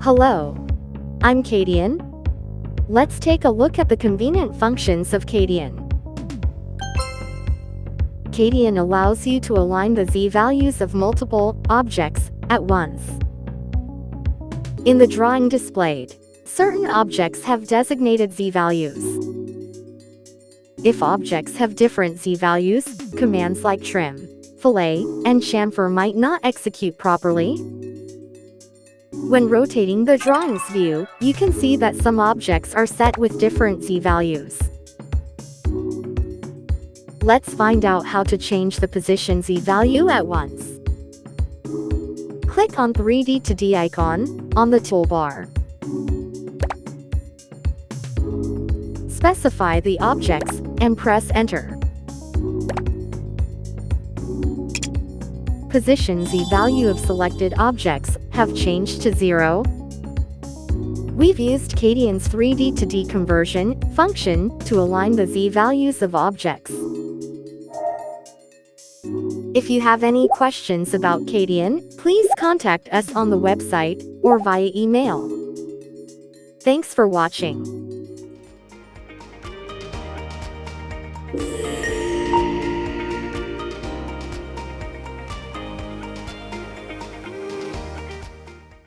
Hello, I'm CADian. Let's take a look at the convenient functions of CADian. CADian allows you to align the z-values of multiple objects at once. In the drawing displayed, certain objects have designated z-values. If objects have different z-values, commands like trim, fillet, and chamfer might not execute properly. When rotating the drawing's view, you can see that some objects are set with different z-values. Let's find out how to change the position z-value at once. Click on 3D to D icon on the toolbar. Specify the objects and press Enter. Position z-value of selected objects have changed to 0. We've used CADian's 3D to D conversion function to align the z-values of objects. If you have any questions about CADian, please contact us on the website or via email. Thanks for watching.